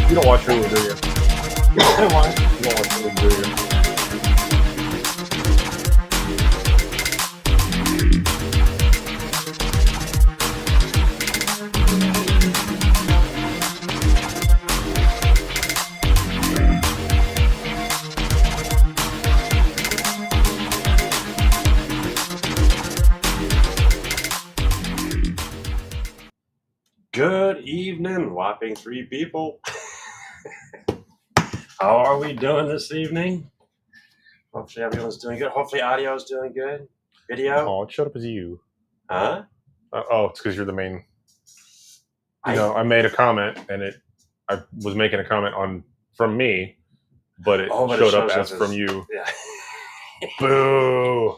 You don't watch Hulu, do you? I want. You don't watch Hulu, do you? Good evening, whopping 3 people. How are we doing this evening? Hopefully everyone's doing good. Hopefully audio is doing good. Video? Oh, it showed up as you. Huh? It's because you're the main. I made a comment, and I was making a comment from me, but it showed up as from you. Yeah. Boo!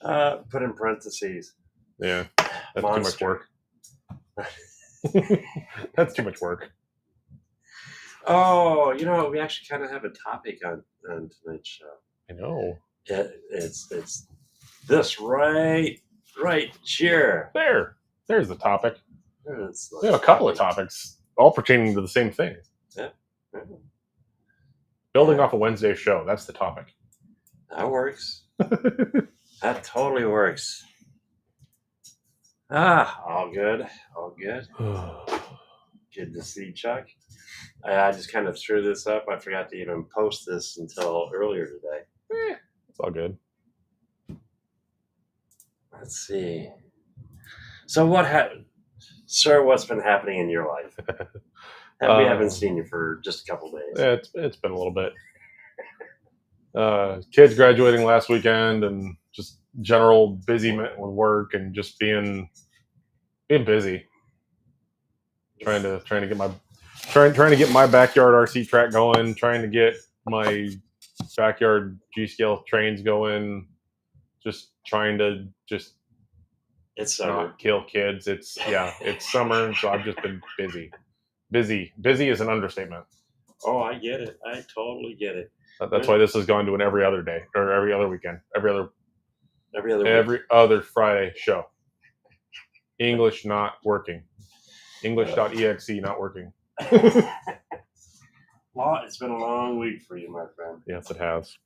Put in parentheses. Yeah, that's Monster. too much work. That's too much work. Oh, we actually kind of have a topic on tonight's show. I know. It's this right here. There's the topic. It's We have a couple of topics, all pertaining to the same thing. Yeah. Building off a Wednesday show. That's the topic. That works. That totally works. All good. Good to see Chuck. I just kind of threw this up. I forgot to even post this until earlier today. It's all good. Let's see. So what happened? Sir, what's been happening in your life? We haven't seen you for just a couple days. Yeah, it's been a little bit. Kids graduating last weekend, and just general busy with work, and just being busy. Trying to get my backyard RC track going. Trying to get my backyard G scale trains going. Just trying to It's summer. Not kill kids. It's summer, so I've just been busy. Busy is an understatement. Oh, I get it. I totally get it. That's why this has gone to an every other day or every other weekend, every other Friday show. English not working. English.exe not working. Well, it's been a long week for you, my friend. Yes, it has.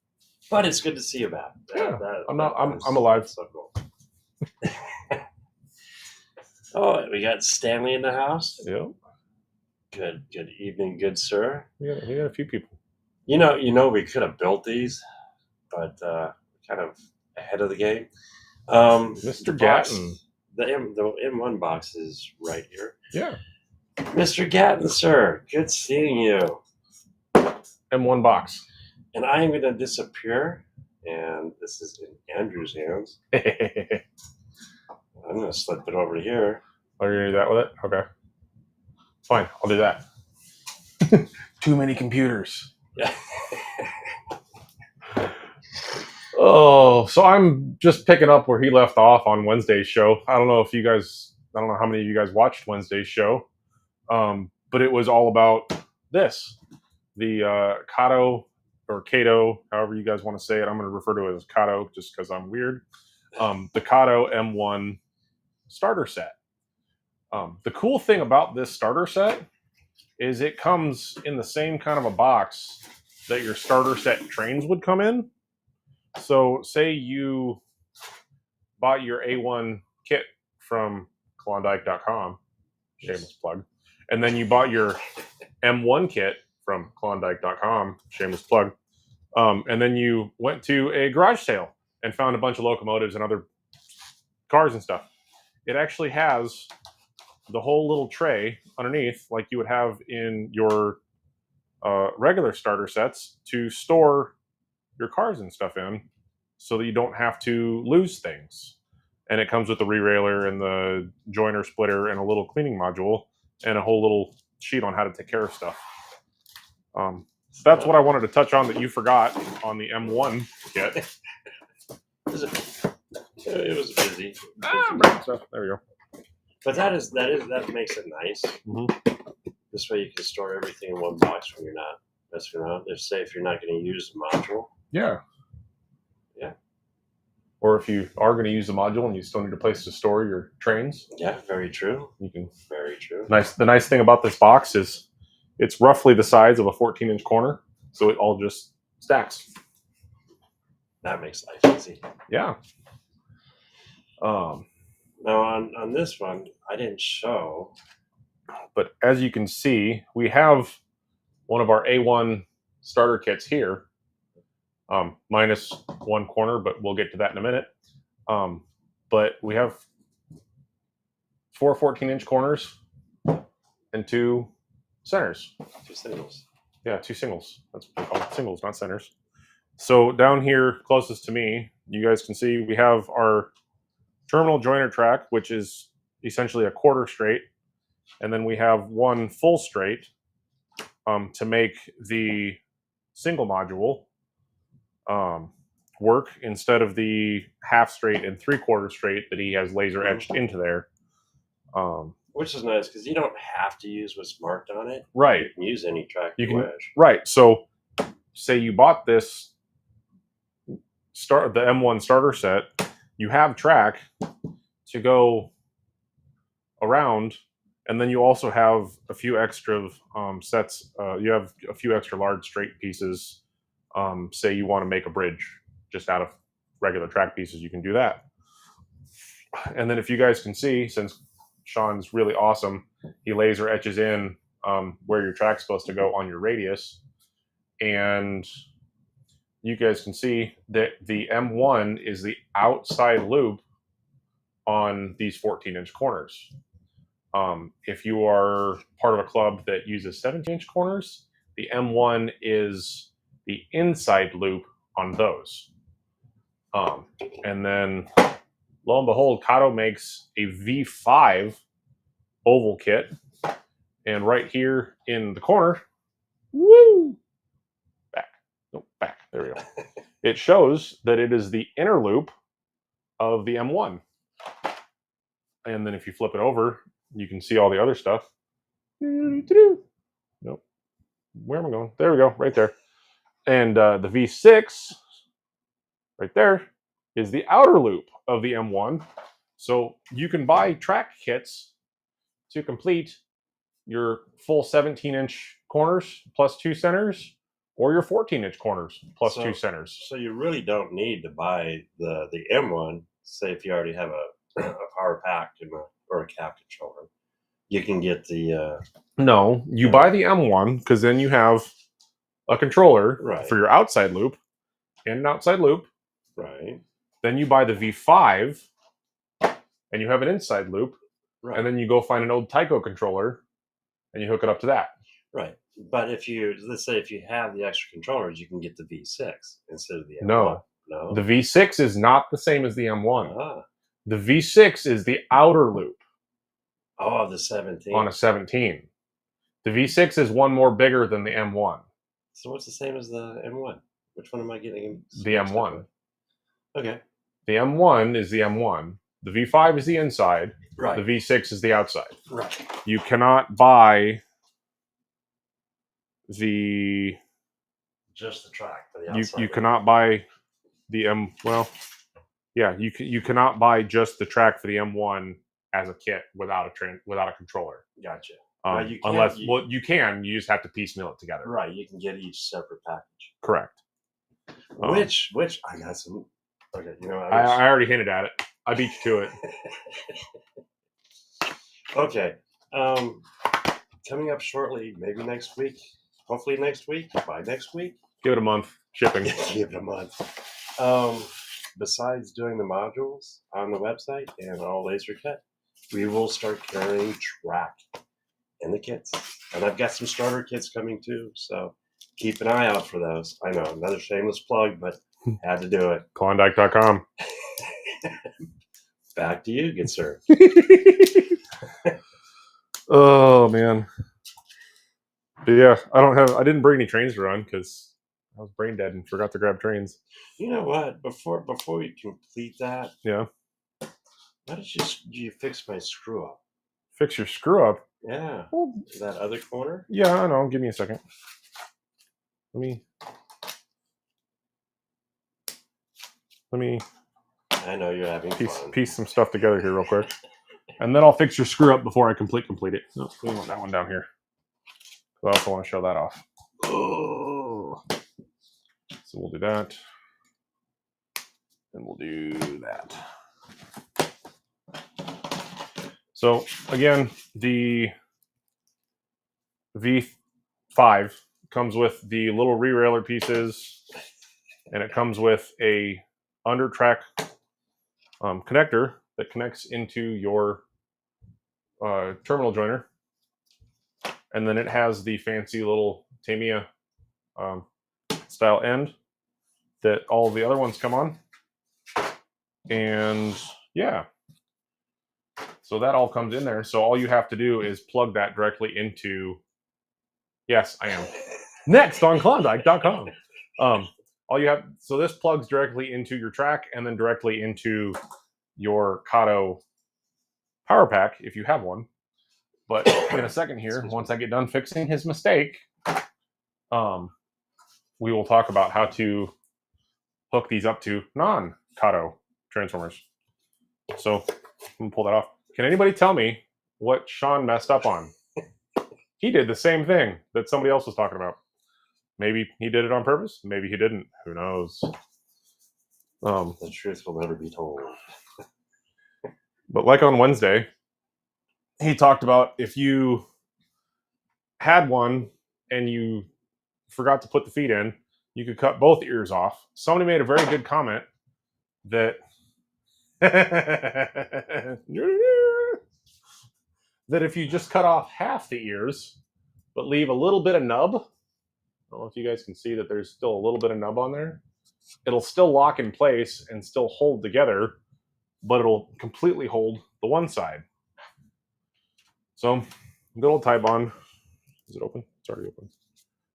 But it's good to see you back. I'm alive. So cool. Oh, we got Stanley in the house. Yep. Good evening, good sir. We got a few people. We could have built these, but kind of ahead of the game. Mr. Gatton. The M1 box is right here. Yeah. Mr. Gatton, sir, good seeing you. M1 box. And I am going to disappear, and this is in Andrew's hands. I'm going to slip it over here. Oh, you're going to do that with it? Okay. Fine, I'll do that. Too many computers. Yeah. Oh, so I'm just picking up where he left off on Wednesday's show. I don't know how many of you guys watched Wednesday's show, but it was all about this. The Kato, or Kato, however you guys want to say it. I'm going to refer to it as Kato just because I'm weird. The Kato M1 starter set. The cool thing about this starter set is it comes in the same kind of a box that your starter set trains would come in. So say you bought your A1 kit from Klondike.com, shameless plug, and then you bought your M1 kit from Klondike.com, shameless plug, and then you went to a garage sale and found a bunch of locomotives and other cars and stuff. It actually has the whole little tray underneath, like you would have in your regular starter sets, to store your cars and stuff in, so that you don't have to lose things. And it comes with the re-railer and the joiner splitter and a little cleaning module and a whole little sheet on how to take care of stuff. That's what I wanted to touch on that you forgot on the M1 kit. It was busy. There we go. But that makes it nice. Mm-hmm. This way you can store everything in one box when you're not messing around. Say if you're not going to use the module. Yeah. Yeah. Or if you are going to use the module and you still need a place to store your trains. Yeah, very true. You can. Very true. The nice thing about this box is It's roughly the size of a 14-inch corner, so it all just stacks. That makes life easy. Yeah. Now on this one, I didn't show. But as you can see, we have one of our A1 starter kits here, minus one corner, but we'll get to that in a minute. But we have 4 14-inch corners and 2 centers. 2 singles. Yeah, 2 singles. That's what we call it, singles, not centers. So down here, closest to me, you guys can see we have our terminal joiner track, which is essentially a quarter straight. And then we have one full straight to make the single module work instead of the half straight and 3/4 straight that he has laser etched into there. Which is nice because you don't have to use what's marked on it. Right. You can use any track You can, wish. right. So say you bought this the M1 starter set, you have track to go around, and then you also have a few extra sets. You have a few extra large straight pieces. Say you want to make a bridge just out of regular track pieces, you can do that. And then if you guys can see, since Sean's really awesome, he laser etches in where your track's supposed to go on your radius. And you guys can see that the M1 is the outside loop on these 14-inch corners. If you are part of a club that uses 17-inch corners, the M1 is the inside loop on those. And then, lo and behold, Kato makes a V5 oval kit. And right here in the corner, woo, back, there we go. It shows that it is the inner loop of the M1. And then if you flip it over, you can see all the other stuff. Nope. Where am I going? There we go, right there. And the V6, right there, is the outer loop of the M1. So you can buy track kits to complete your full 17-inch corners plus 2 centers, or your 14-inch corners plus 2 centers. So you really don't need to buy the M1, say if you already have a power pack or a cab controller. You can get the... No, you buy the M1 because then you have a controller for your outside loop and an outside loop. Right. Then you buy the V5 and you have an inside loop. Right. And then you go find an old Tyco controller and you hook it up to that. Right. But let's say if you have the extra controllers, you can get the V6 instead of the M1. No. The V6 is not the same as the M1. The V6 is the outer loop. Oh, the 17. On a 17. The V6 is one more bigger than the M1. So what's the same as the M1? Which one am I getting? The M1. Okay. The M1 is the M1. The V5 is the inside. Right. The V6 is the outside. Right. You cannot buy just the track for the outside. You cannot buy the you cannot buy just the track for the M1 as a kit without a controller. Gotcha. You can. You just have to piecemeal it together. Right. You can get each separate package. Correct. Which I got some. Okay. I already hinted at it. I beat you to it. Okay. Coming up shortly, maybe next week. Hopefully next week. By next week. Give it a month. Shipping. Give it a month. Besides doing the modules on the website and all laser cut, we will start carrying track in the kits. And I've got some starter kits coming too, so keep an eye out for those. I know, another shameless plug, but had to do it. Klondike.com. Back to you, good sir. Oh man. But yeah, I didn't bring any trains to run because I was brain dead and forgot to grab trains. You know what? Before we complete that, yeah. Why don't you fix my screw up? Fix your screw up? Yeah. Well, that other corner? Yeah, I know. Give me a second. Let me. I know you're having fun. Piece some stuff together here real quick. And then I'll fix your screw up before I complete it. No, we want that one down here. I also want to show that off. Oh. So we'll do that. And we'll do that. So again, the V5 comes with the little re-railer pieces, and it comes with a under track connector that connects into your terminal joiner, and then it has the fancy little Tamiya style end that all the other ones come on. And yeah, so that all comes in there. So all you have to do is plug that directly into. Yes, I am. Next on Klondike.com. All you have, so this plugs directly into your track and then directly into your Kato power pack if you have one. But in a second here, once I get done fixing his mistake, we will talk about how to hook these up to non-Kato transformers. So I'm gonna pull that off. Can anybody tell me what Sean messed up on? He did the same thing that somebody else was talking about. Maybe he did it on purpose. Maybe he didn't. Who knows? The truth will never be told. But like on Wednesday, he talked about if you had one and you forgot to put the feet in, you could cut both ears off. Somebody made a very good comment that that if you just cut off half the ears but leave a little bit of nub, I don't know if you guys can see that there's still a little bit of nub on there, it'll still lock in place and still hold together, but it'll completely hold the one side. So good old tie bond. Is it open? It's already open.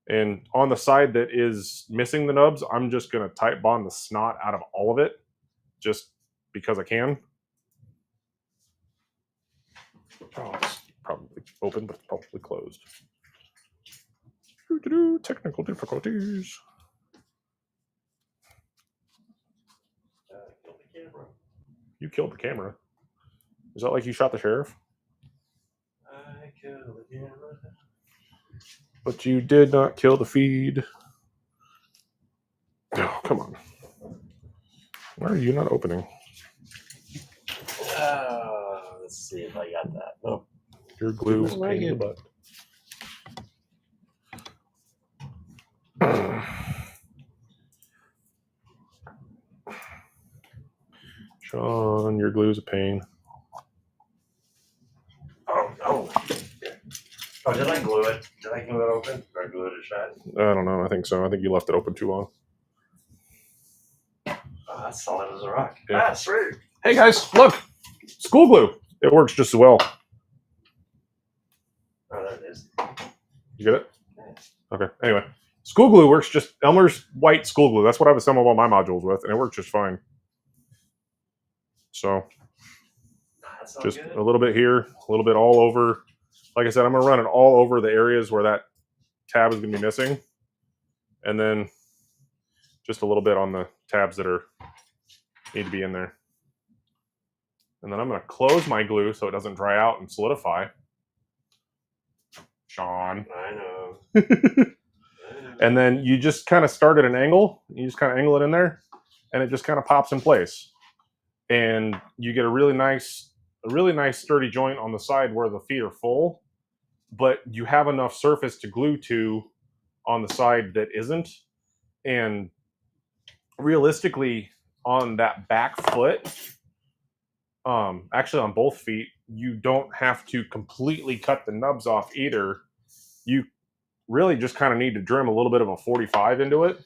And on the side that is missing the nubs, I'm just going to tight bond the snot out of all of it, just because I can. Oh, it's probably open, but probably closed. Technical difficulties. You killed the camera. Is that like you shot the sheriff? I killed the camera. But you did not kill the feed. Oh, come on. Why are you not opening? Let's see if I got that. Nope. Your glue is a pain in the butt. Sean, your glue is a pain. Oh, did I glue it? Did I glue it open? Or I glue it shut? I don't know. I think so. I think you left it open too long. Oh, that's solid as a rock. Yeah. Sweet. Hey guys, look! School glue. It works just as well. Oh, there it is. You get it? Okay. Anyway, school glue works just Elmer's white school glue. That's what I've assembled all my modules with, and it works just fine. So just good. a little bit here, a little bit all over. Like I said, I'm going to run it all over the areas where that tab is going to be missing, and then just a little bit on the tabs that need to be in there. And then I'm going to close my glue so it doesn't dry out and solidify. Sean. I know. And then you just kind of start at an angle. You just kind of angle it in there, and it just kind of pops in place. And you get a really nice sturdy joint on the side where the feet are full, but you have enough surface to glue to on the side that isn't. And realistically, on that back foot, actually on both feet, you don't have to completely cut the nubs off either. You really just kind of need to trim a little bit of a 45 into it.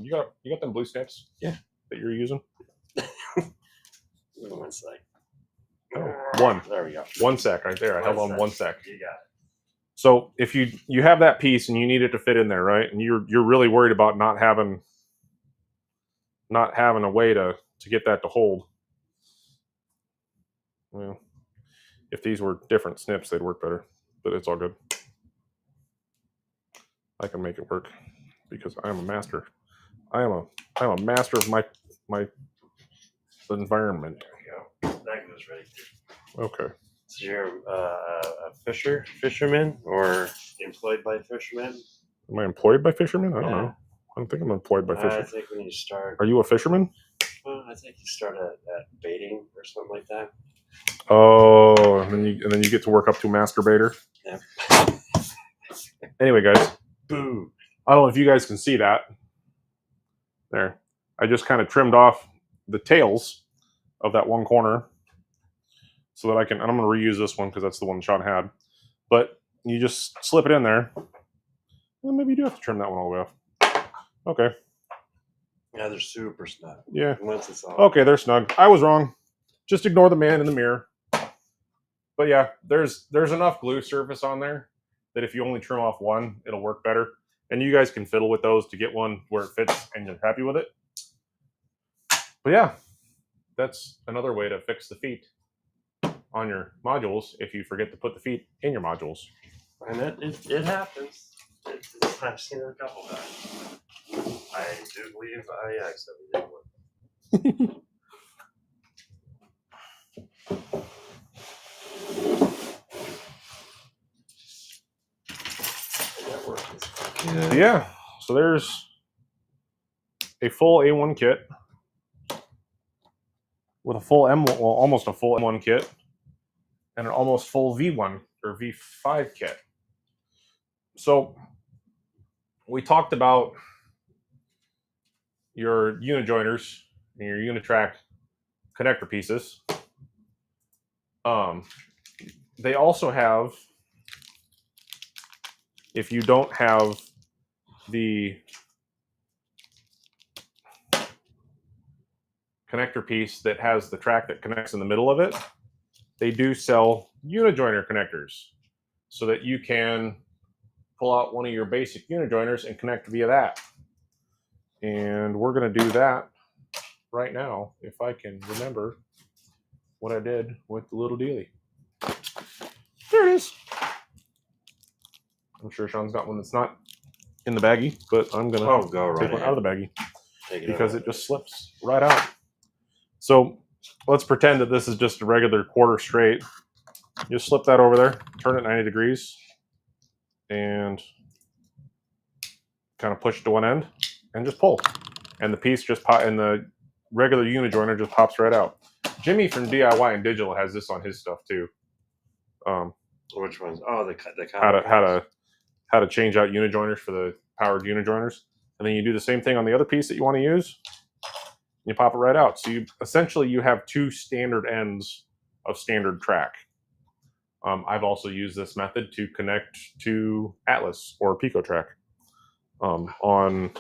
You got them blue snips? Yeah. That you're using? 1 sec. Oh, one. There we go. 1 sec right there. I held on 1 sec. You got it. So if you have that piece and you need it to fit in there, right? And you're really worried about not having a way to get that to hold. Well, if these were different snips, they'd work better, but it's all good. I can make it work because I am a master. I am a master of my environment. There we go. That goes ready. Okay. So you're a fisherman, or employed by fishermen. Am I employed by fishermen? I don't Yeah. know. I don't think I'm employed by I fishermen. think when you start, Are you a fisherman? well, I think you start at baiting or something like that. Oh, and then you get to work up to masturbator. Yeah. Anyway, guys, Boo. I don't know if you guys can see that. There, I just kind of trimmed off the tails of that one corner so that I can. And I'm going to reuse this one because that's the one Sean had. But you just slip it in there. Well, maybe you do have to trim that one all the way off. Okay. Yeah, they're super snug. Yeah. Once it's all Okay, they're snug. I was wrong. Just ignore the man in the mirror. But yeah, there's enough glue surface on there that if you only trim off one, it'll work better. And you guys can fiddle with those to get one where it fits and you're happy with it. But yeah, that's another way to fix the feet on your modules if you forget to put the feet in your modules. And it happens. I've seen it a couple times. I do believe I accidentally did one. Yeah, so there's a full A1 kit with a full M1, well, almost a full M1 kit and an almost full V1 or V5 kit. So we talked about your unijoiners and your unitrack connector pieces. They also have, if you don't have the connector piece that has the track that connects in the middle of it, they do sell unijoiner connectors so that you can pull out one of your basic unijoiners and connect via that. And we're going to do that right now, if I can remember what I did with the little dealie. There it is. I'm sure Sean's got one that's not in the baggie, but I'm going to take one out of the baggie because it just slips right out. So let's pretend that this is just a regular quarter straight. You slip that over there, turn it 90 degrees, and kind of push to one end, and just pull. And the piece just pop, and the regular unijoiner just pops right out. Jimmy from DIY and Digital has this on his stuff too. Which ones? Oh, the how to change out unijoiners for the powered unijoiners, and then you do the same thing on the other piece that you want to use. You pop it right out. So you essentially have two standard ends of standard track. I've also used this method to connect to Atlas or Pico Track on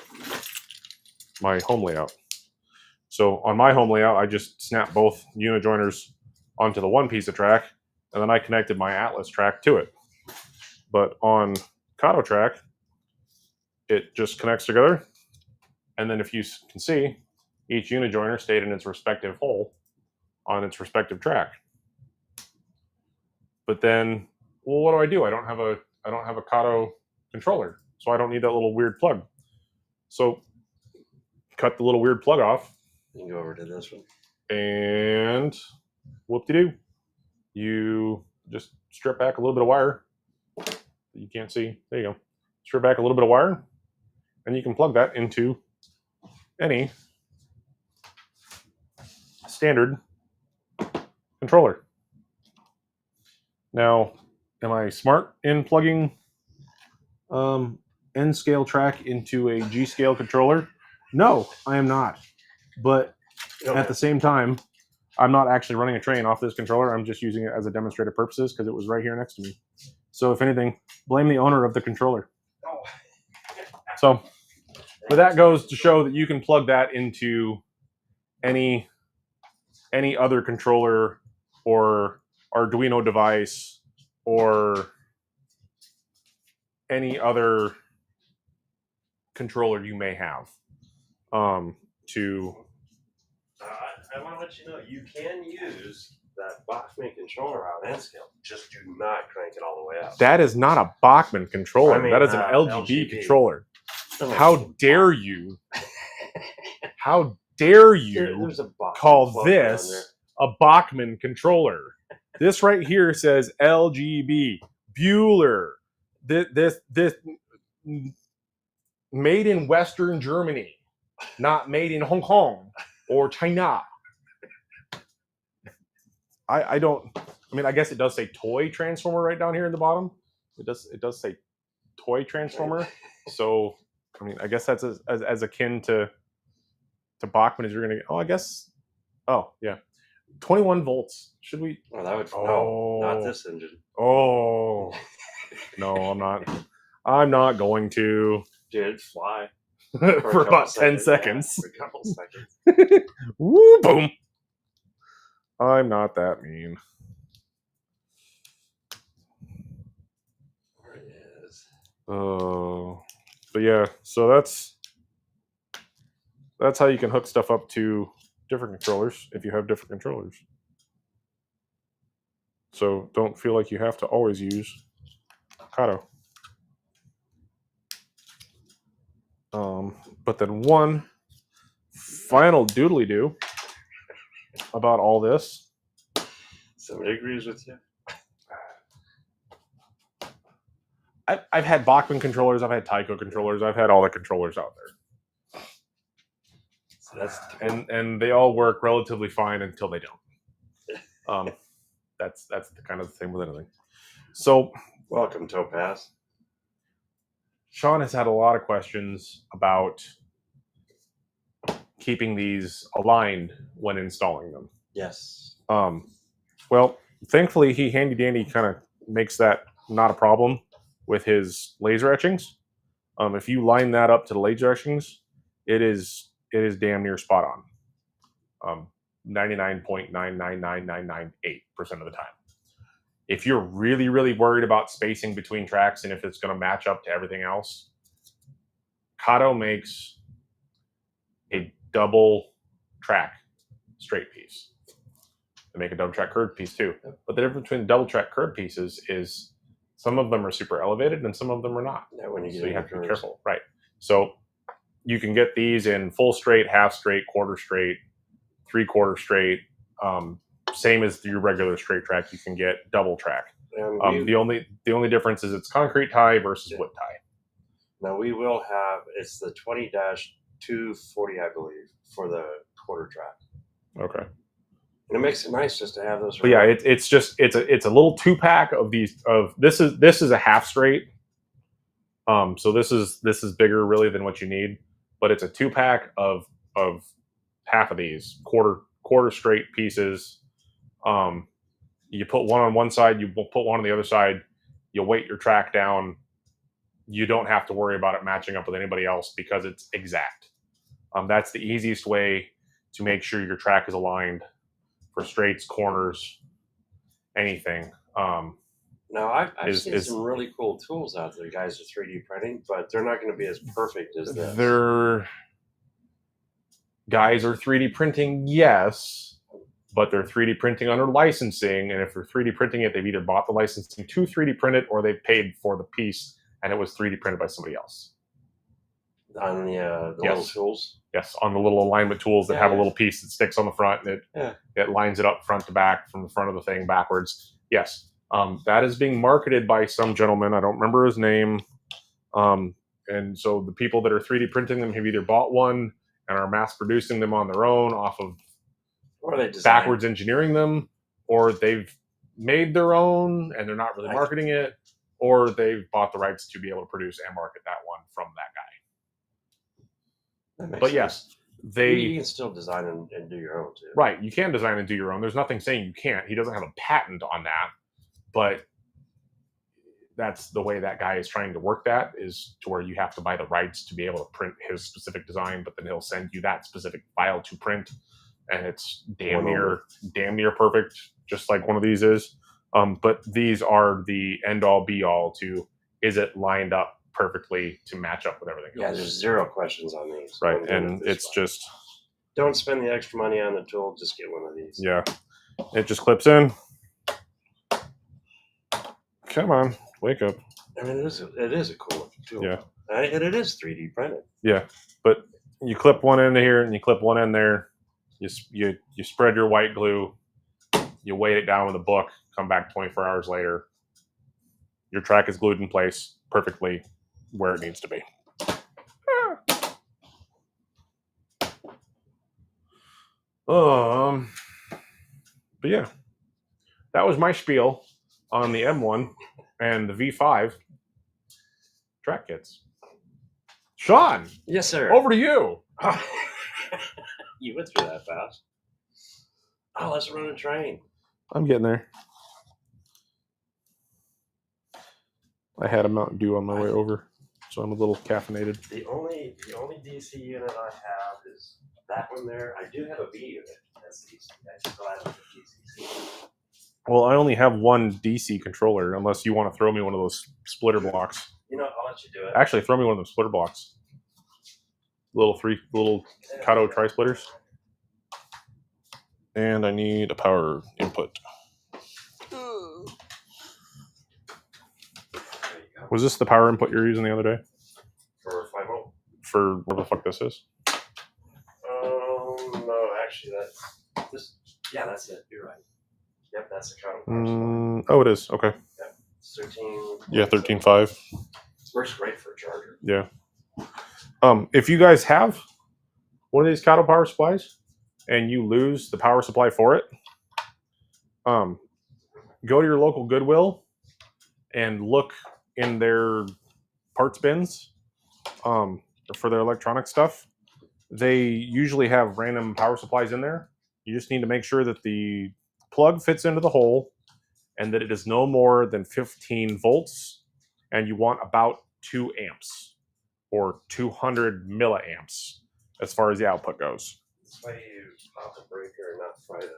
my home layout. So on my home layout, I just snap both unijoiners onto the one piece of track, and then I connected my Atlas track to it. But on Kato Track, it just connects together, and then if you can see, each unijoiner stayed in its respective hole on its respective track. But then, well, what do? I don't have a Kato controller, so I don't need that little weird plug. So cut the little weird plug off. You can go over to this one. And whoop-de-doo. You just strip back a little bit of wire that you can't see. There you go. Strip back a little bit of wire, and you can plug that into any standard controller. Now, am I smart in plugging N-scale track into a G-scale controller? No, I am not. But at the same time, I'm not actually running a train off this controller. I'm just using it as a demonstrative purposes because it was right here next to me. So if anything, blame the owner of the controller. So, but that goes to show that you can plug that into any other controller or Arduino device or any other controller you may have. I want to let you know you can use that Bachmann controller on N-scale. Just do not crank it all the way up. That is not a Bachmann controller. I mean, that is an LGB controller. How dare you? How dare you call this a Bachmann controller? This right here says LGB, Bueller, this made in Western Germany, not made in Hong Kong or China. I don't. I mean, I guess it does say toy transformer right down here in the bottom. It does say toy transformer. So I mean, I guess that's as akin to Bachmann as you're gonna. Oh, I guess. Oh yeah, 21 volts. Should we? Oh, that would. Oh. No, not this engine. Oh no, I'm not. I'm not going to. Dude, fly for about 10 seconds. Yeah, for a couple seconds. Woo, boom. I'm not that mean. There it is. Oh, but yeah. So that's how you can hook stuff up to different controllers if you have different controllers. So don't feel like you have to always use Kato. But then one final doodly do about all this. Somebody agrees with you. I've had Bachmann controllers, I've had Tyco controllers, I've had all the controllers out there. So that's and they all work relatively fine until they don't. That's the kind of the same with anything. So welcome, Topaz. Sean has had a lot of questions about keeping these aligned when installing them. Yes. Well, thankfully he handy dandy kind of makes that not a problem with his laser etchings. If you line that up to the laser etchings, it is damn near spot on. 99.999998% of the time. If you're really, really worried about spacing between tracks and if it's going to match up to everything else, Kato makes a double track straight piece. They make a double track curved piece too. But the difference between double track curved pieces is some of them are super elevated and some of them are not. Yeah, when so you have to be careful. Right. So you can get these in full straight, half straight, quarter straight, 3/4 straight. Same as your regular straight track, you can get double track. The only difference is it's concrete tie versus wood tie. Now we will have, it's the 20-240, I believe, for the quarter track. Okay. And it makes it nice just to have those. But yeah, it's a little 2-pack of these. This is a half straight. So this is bigger really than what you need, but it's a 2-pack of half of these quarter straight pieces. You put one on one side, you put one on the other side, you weight your track down. You don't have to worry about it matching up with anybody else because it's exact. That's the easiest way to make sure your track is aligned for straights, corners, anything. Now, I've seen some really cool tools out there, guys, are 3D printing, but they're not going to be as perfect as this. Guys are 3D printing, yes, but they're 3D printing under licensing, and if they're 3D printing it, they've either bought the licensing to 3D print it or they've paid for the piece and it was 3D printed by somebody else. On the little tools? Yes, on the little alignment tools that have a little piece that sticks on the front and it lines it up front to back from the front of the thing backwards. Yes, that is being marketed by some gentleman. I don't remember his name. And so the people that are 3D printing them have either bought one and are mass producing them on their own off of backwards engineering them, or they've made their own and they're not really marketing it, or they've bought the rights to be able to produce and market that one from that guy. But yes, you can still design and do your own too. Right, you can design and do your own. There's nothing saying you can't. He doesn't have a patent on that, but that's the way that guy is trying to work that, is to where you have to buy the rights to be able to print his specific design, but then he'll send you that specific file to print, and it's damn near perfect, just like one of these is. But these are the end-all be-all to, is it lined up perfectly to match up with everything else? Yeah, there's zero questions on these. Right, and it's just... Don't spend the extra money on the tool, just get one of these. Yeah, it just clips in. Come on, wake up. I mean, it is a cool looking tool. Yeah. And it is 3D printed. Yeah, but you clip one in here and you clip one in there. You spread your white glue. You weight it down with a book. Come back 24 hours later. your track is glued in place perfectly where it needs to be. But yeah, that was my spiel on the M1 and the V5 track kits. Sean, Yes, sir. over to you. You went through that fast. Oh, let's run a train. I'm getting there. I had a Mountain Dew on my way over, so I'm a little caffeinated. The only DC unit I have is that one there. I do have a B unit. That's DC. I still have a DCC. Well, I only have one DC controller, unless you want to throw me one of those splitter blocks. You know, I'll let you do it. Actually, throw me one of those splitter blocks. Little Kato tri-splitters. And I need a power input. Was this the power input you were using the other day? For 5 volt? For what the fuck this is? No, actually, that's this. Yeah, that's it. You're right. Yep, that's the Kato. Oh, it is. Okay. Yep. It's 13. Yeah, 13.5. Works great for a charger. Yeah. If you guys have one of these Kato power supplies and you lose the power supply for it, go to your local Goodwill and look in their parts bins for their electronic stuff. They usually have random power supplies in there. You just need to make sure that the plug fits into the hole and that it is no more than 15 volts, and you want about 2 amps or 200 milliamps as far as the output goes. That's why you pop the breaker and not fry the.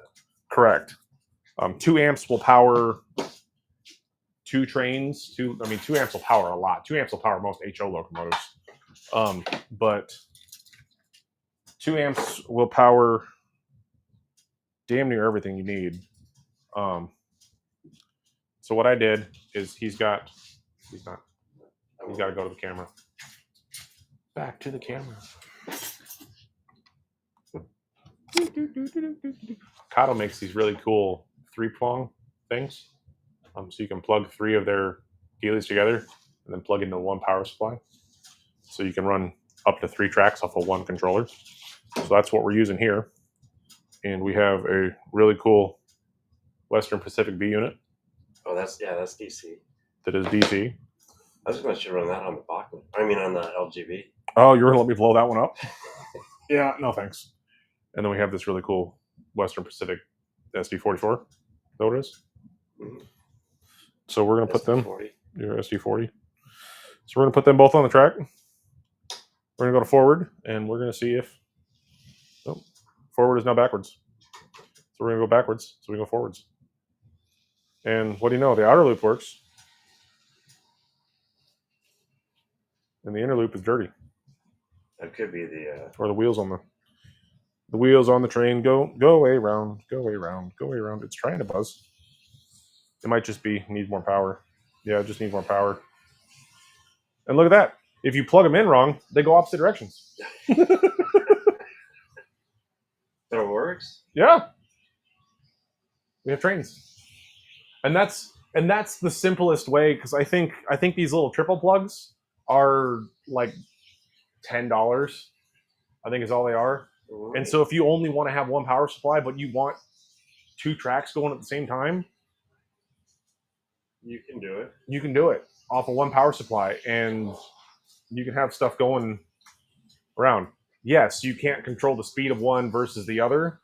Correct. 2 amps will power 2 trains. 2 amps will power a lot. 2 amps will power most HO locomotives. But 2 amps will power damn near everything you need. So what I did is he's got to go to the camera. Back to the camera. Kato makes these really cool 3-prong things. So you can plug 3 of their Heelys together and then plug into one power supply. So you can run up to 3 tracks off of one controller. So that's what we're using here. And we have a really cool Western Pacific B unit. Oh, that's DC. That is DC. I was going to let you run that on the Bachman. I mean, on the LGB. Oh, you're going to let me blow that one up? Yeah, no thanks. And then we have this really cool Western Pacific SD44. Is that what it is? Mm-hmm. So we're going to put them, your SD40. So we're going to put them both on the track. We're going to go to forward, and we're going to see if, forward is now backwards. So we're going to go backwards, so we go forwards. And what do you know? The outer loop works. And the inner loop is dirty. That could be the... Or the wheels on the train go way round, go way round, go way round. It's trying to buzz. It might just be need more power. Yeah, just need more power. And look at that. If you plug them in wrong, they go opposite directions. That works? Yeah. We have trains. And that's the simplest way, because I think these little triple plugs are like $10. I think is all they are. Right. And so if you only want to have one power supply, but you want 2 tracks going at the same time, you can do it. You can do it off of one power supply, and you can have stuff going around. Yes, you can't control the speed of one versus the other,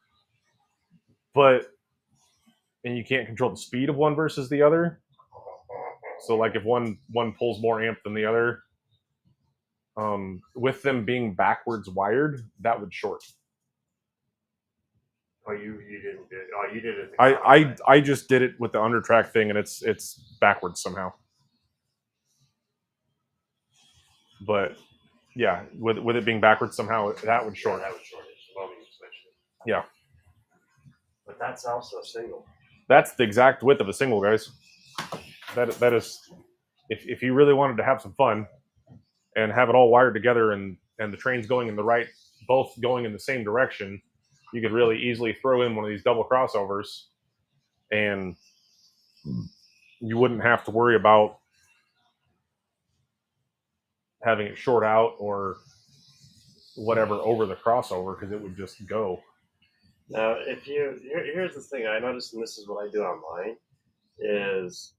and you can't control the speed of one versus the other. So like if one pulls more amp than the other, with them being backwards wired, that would short. Oh, you didn't do it. Oh, you did it. I just did it with the under track thing, and it's backwards somehow. But yeah, with it being backwards somehow, that would short. Yeah, that would short it. Well, we switched it. Yeah. But that's also a single. That's the exact width of a single, guys. That is, if you really wanted to have some fun and have it all wired together and the trains going in both going in the same direction, you could really easily throw in one of these double crossovers, and you wouldn't have to worry about having it short out or whatever over the crossover because it would just go. Now, here's the thing I noticed, and this is what I do online, is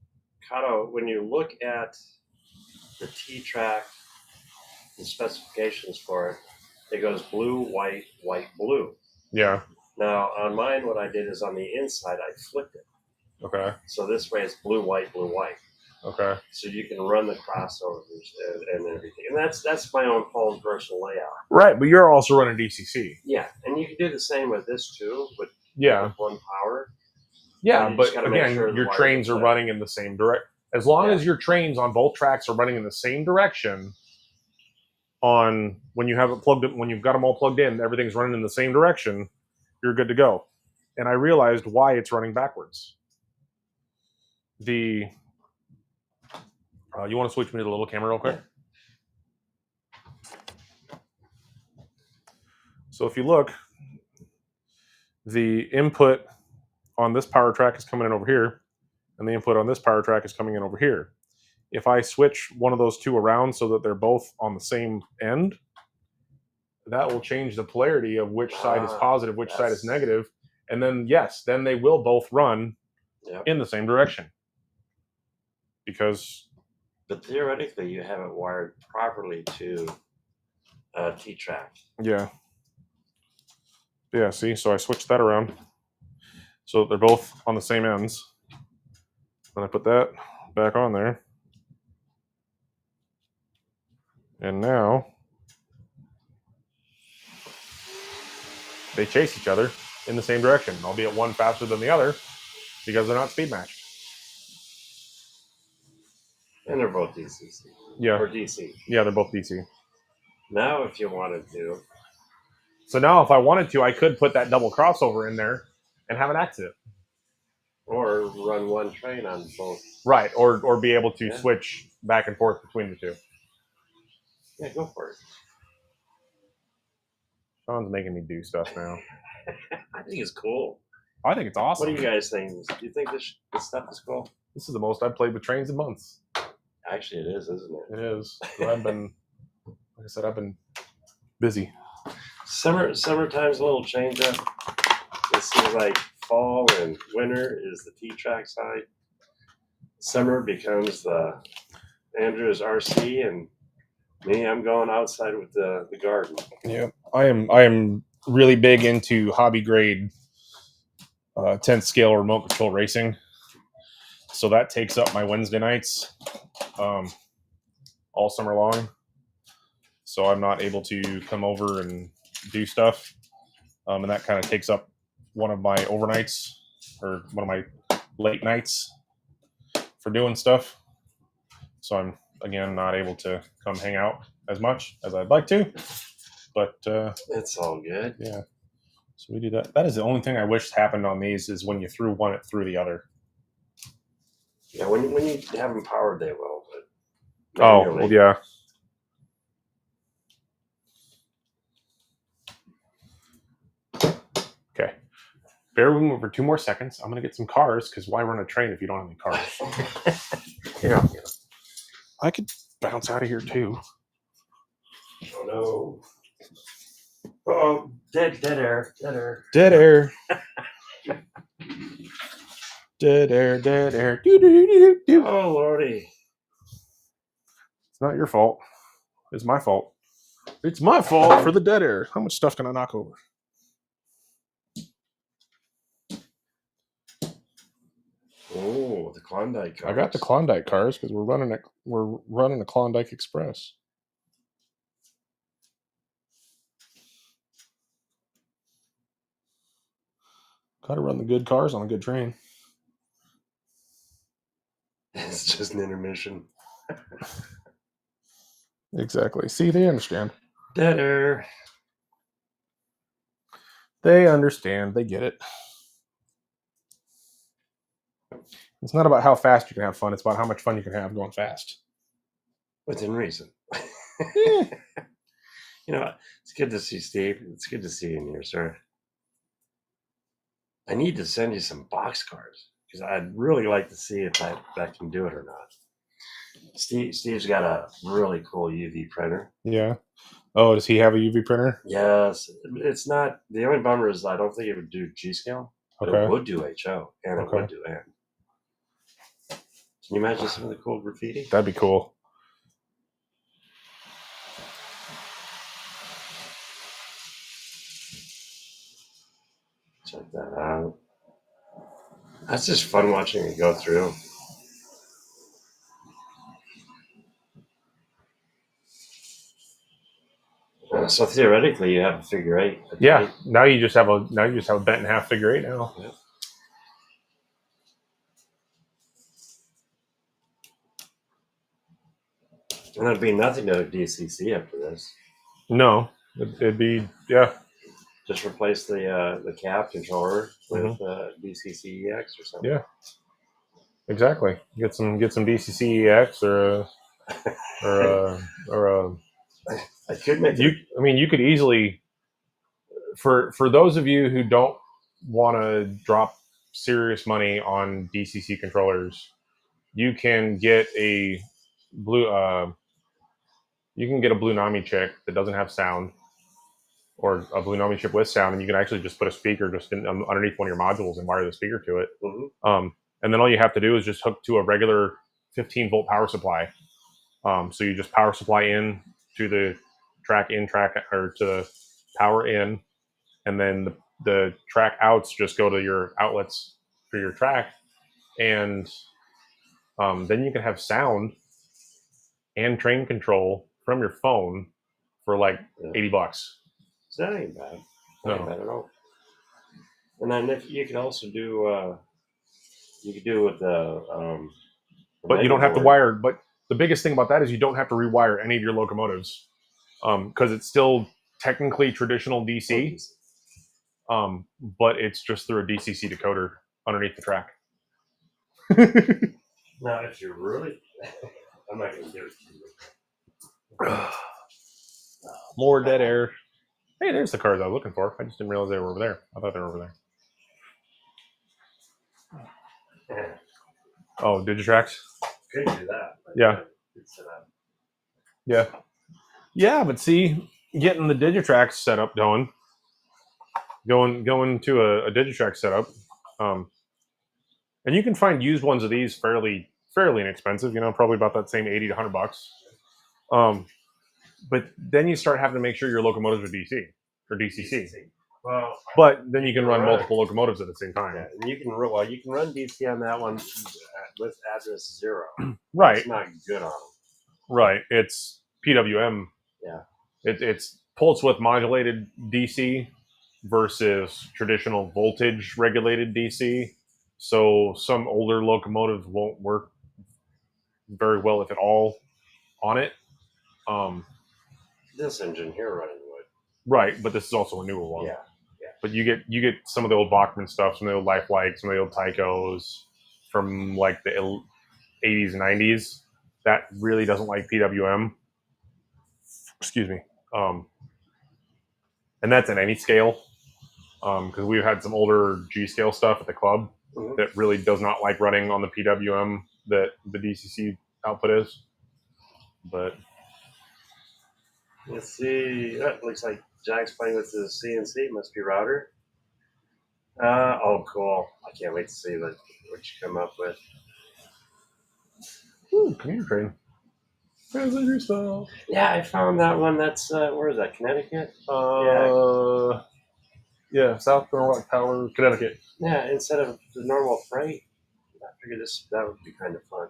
kind of when you look at the T-track, the specifications for it, it goes blue, white, white, blue. Yeah. Now, on mine, what I did is on the inside, I flipped it. Okay. So this way it's blue, white, blue, white. Okay. So you can run the crossovers and everything. And that's my own personal layout. Right, but you're also running DCC. Yeah, and you can do the same with this too, with Yeah. one power. Yeah, you but just gotta make again, sure the your wires trains are are set. running in the same direction. As long Yeah. as your trains on both tracks are running in the same direction, on when you have it plugged in, when you've got them all plugged in, everything's running in the same direction, you're good to go. And I realized why it's running backwards. You want to switch me to the little camera real quick? Yeah. So if you look, the input on this power track is coming in over here, and the input on this power track is coming in over here. If I switch one of those two around so that they're both on the same end, that will change the polarity of which side is positive, which side is negative. And then, yes, then they will both run in the same direction. But theoretically, you have it wired properly to T-track. Yeah. Yeah, see? So I switched that around so that they're both on the same ends. Then I put that back on there. And now they chase each other in the same direction, albeit one faster than the other because they're not speed matched. And they're both DC. Yeah. Or DC. Yeah, they're both DC. Now, if you wanted to. So now, if I wanted to, I could put that double crossover in there and have an accident. Or run one train on both. Right, or be able to switch back and forth between the two. Yeah, go for it. Sean's making me do stuff now. I think it's cool. I think it's awesome. What do you guys think? Do you think this stuff is cool? This is the most I've played with trains in months. Actually, it is, isn't it? It is. I've been, like I said, I've been busy. Summertime's a little change up. It seems like fall and winter is the T-track side. Summer becomes the Andrew's RC, and me, I'm going outside with the garden. Yeah, I am really big into hobby grade 10th scale remote control racing. So that takes up my Wednesday nights all summer long. So I'm not able to come over and do stuff. And that kind of takes up one of my overnights or one of my late nights for doing stuff. So I'm, again, not able to come hang out as much as I'd like to. But it's all good. Yeah. So we do that. That is the only thing I wish happened on these is when you threw one, it threw the other. Yeah, when you have them powered, they will. But well, yeah. Okay. Bear with me for 2 more seconds. I'm going to get some cars because why run a train if you don't have any cars? Yeah. I could bounce out of here too. Oh no. Oh, dead air. Dead air. Dead air. Do. Oh lordy. It's not your fault. It's my fault. It's my fault for the dead air. How much stuff can I knock over? Oh, the Klondike cars. I got the Klondike cars because we're running a Klondike Express. Gotta run the good cars on a good train. It's just an intermission. Exactly. See, they understand. Dead air. They understand. They get it. It's not about how fast you can have fun. It's about how much fun you can have going fast. Within reason. You know, it's good to see Steve. It's good to see you in here, sir. I need to send you some box cars because I'd really like to see if I can do it or not. Steve's got a really cool UV printer. Yeah. Oh, does he have a UV printer? Yes, it's not. The only bummer is I don't think it would do G scale, but Okay. it would do HO and it Okay. would do N. Can you imagine some of the cool graffiti? That'd be cool. Check that out. That's just fun watching it go through. So theoretically, you have a figure eight. Yeah. Now you just have a bent in half figure eight now. Yep. And there'd be nothing to DCC after this. No, it'd be Just replace the cap controller with DCC-EX or something. Yeah. Exactly. Get some DCC-EX or a. I could make I mean, you could easily, for those of you who don't want to drop serious money on DCC controllers, you can get a blue Blue Nami chip that doesn't have sound, or a Blue Nami chip with sound, and you can actually just put a speaker just underneath one of your modules and wire the speaker to it. Mm-hmm. And then all you have to do is just hook to a regular 15-volt power supply. So you just power supply in to the track or to the power in, and then the track outs just go to your outlets for your track, and then you can have sound and train control from your phone for like $80. So that ain't bad. That ain't bad at all. And then if you could also do, you could do with the. But you don't have to wire. But the biggest thing about that is you don't have to rewire any of your locomotives, because it's still technically traditional DC. But it's just through a DCC decoder underneath the track. Now, if you're really, I'm not gonna give it to you. More dead air. Hey, there's the cars I was looking for. I just didn't realize they were over there. I thought they were over there. Oh, Digitrax? Could do that. Yeah. Yeah. Yeah, but see, getting the Digitrax setup going to a Digitrax setup, and you can find used ones of these fairly inexpensive, probably about that same 80 to $100. But then you start having to make sure your locomotives are DC or DCC. Well, but then you can run multiple locomotives at the same time. Yeah, and you can run DC on that one with address 0. Right. It's not good on them. Right. It's PWM. Yeah. It's pulse width modulated DC versus traditional voltage regulated DC. So some older locomotives won't work very well, if at all, on it. This engine here running would. Right, but this is also a newer one. Yeah. But you get some of the old Bachmann stuff, some of the old Lifelike, some of the old Tycos from like the 80s and 90s. That really doesn't like PWM. Excuse me. And that's in any scale. Because we've had some older G scale stuff at the club that really does not like running on the PWM that the DCC output is. But let's see. That looks like Jack's playing with the CNC. Must be router. Oh, cool! I can't wait to see what you come up with. Ooh, commuter train. Passenger style. Yeah, I found that one. That's where is that? Connecticut. Yeah, South Norwalk Power, Connecticut. Yeah, instead of the normal freight, I figured that would be kind of fun.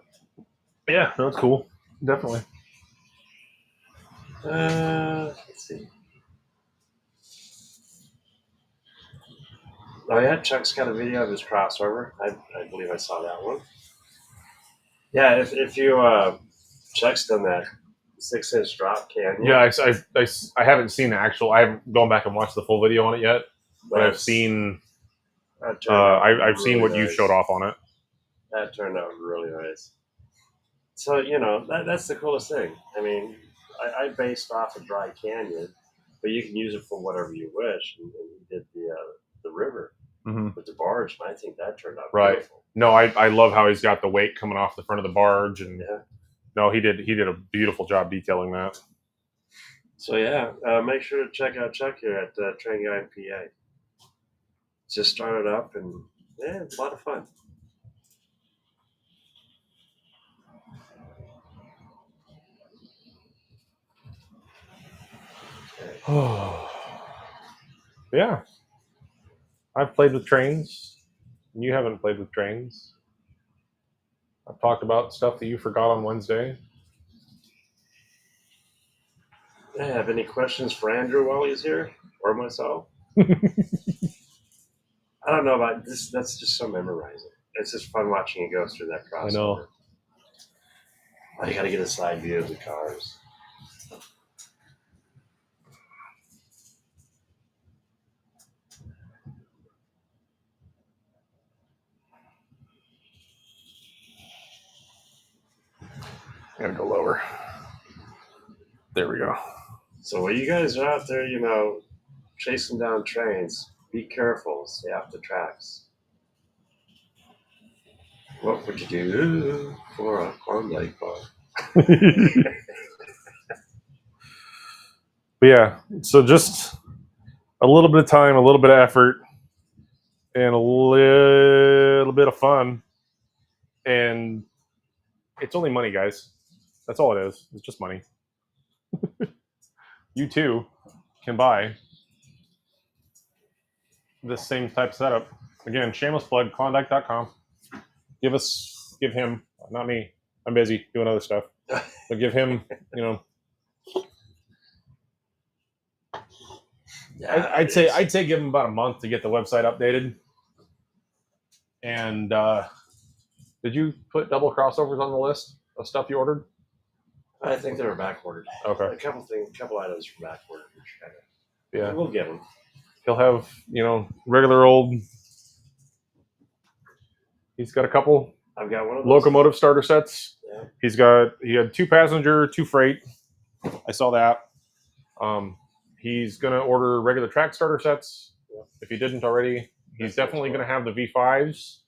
Yeah, that's cool. Definitely. Let's see. Oh yeah, Chuck's got a video of his crossover. I believe I saw that one. Yeah, if you Chuck's done that 6-inch drop canyon. Yeah, I haven't seen the actual. I haven't gone back and watched the full video on it yet, but I've seen. I've seen what you showed off on it. That turned out really nice. So that's the coolest thing. I mean, I based off a dry canyon, but you can use it for whatever you wish. And he did the river with the barge, and I think that turned out beautiful. No, I love how he's got the weight coming off the front of the barge, and No, he did a beautiful job detailing that. So yeah, make sure to check out Chuck here at Train Guy in PA. Just started up, and yeah, it's a lot of fun. Yeah, I've played with trains. You haven't played with trains. I've talked about stuff that you forgot on Wednesday. Yeah, have any questions for Andrew while he's here, or myself? I don't know about this. That's just so memorizing. It's just fun watching you go through that crossover. I know. Oh, you got to get a side view of the cars. Gotta go lower. There we go. So while you guys are out there, chasing down trains, be careful. Stay off the tracks. What would you do for a Klondike bar? But yeah, so just a little bit of time, a little bit of effort, and a little bit of fun. And it's only money, guys. That's all it is. It's just money. You too can buy this same type setup. Again, shameless plug, Klondike.com. Give him, not me. I'm busy doing other stuff. But give him, Yeah, I'd say give him about a month to get the website updated. And did you put double crossovers on the list of stuff you ordered? I think they were back ordered. Okay. A couple items were back ordered. Yeah. We'll get them. He'll have, regular old. He's got a couple I've got one of those. locomotive starter sets. Yeah. He had 2 passenger, 2 freight. I saw that. He's gonna order regular track starter sets. Yeah. If he didn't already, he's definitely gonna have the V5s.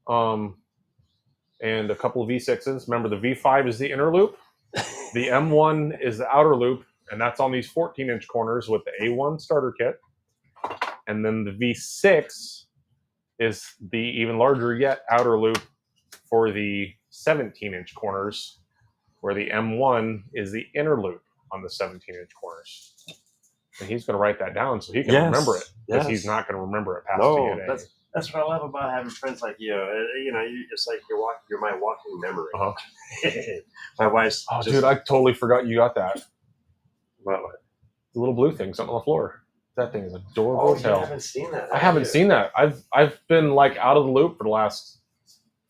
And a couple of V6s. Remember, the V5 is the inner loop. The M1 is the outer loop, and that's on these 14-inch corners with the A1 starter kit. And then the V6 is the even larger yet outer loop for the 17-inch corners, where the M1 is the inner loop on the 17-inch corners. And he's going to write that down so he can remember it, because he's not going to remember it past DNA. That's what I love about having friends like you. It's like you're my walking memory. Uh-huh. My wife's. Oh, dude, I totally forgot you got that. What? The little blue thing, something on the floor. That thing is adorable as hell. I haven't seen that. I haven't seen that. I've been like out of the loop for the last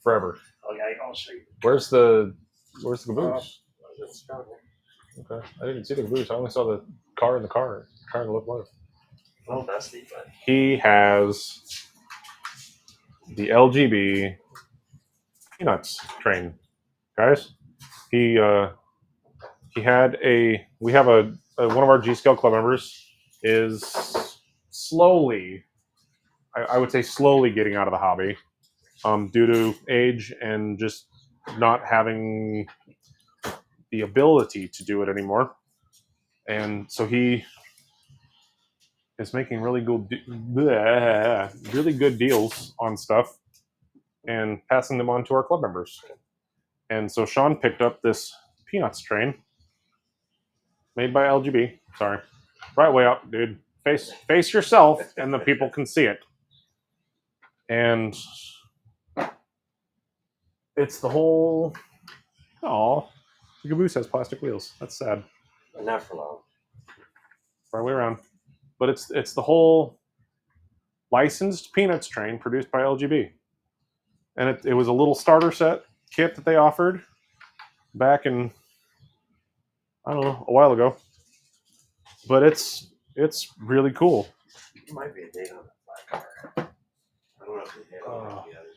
forever. Okay, I'll show you. Where's the caboose? Okay, I didn't see the caboose. I only saw the car in the locomotive. A little dusty, but he has the LGB Peanuts train, guys. We have one of our G Scale club members is slowly, I would say slowly getting out of the hobby, due to age and just not having the ability to do it anymore. And so he is making really good deals on stuff and passing them on to our club members. And so Sean picked up this Peanuts train made by LGB. Sorry. Right way up, dude. Face yourself and the people can see it. And it's the whole... Oh, the caboose has plastic wheels. That's sad. Not for long. Right way around. But it's the whole licensed Peanuts train produced by LGB. And it was a little starter set kit that they offered back in, I don't know, a while ago. But it's really cool. There might be a date on that black car. I don't know if they did on the others.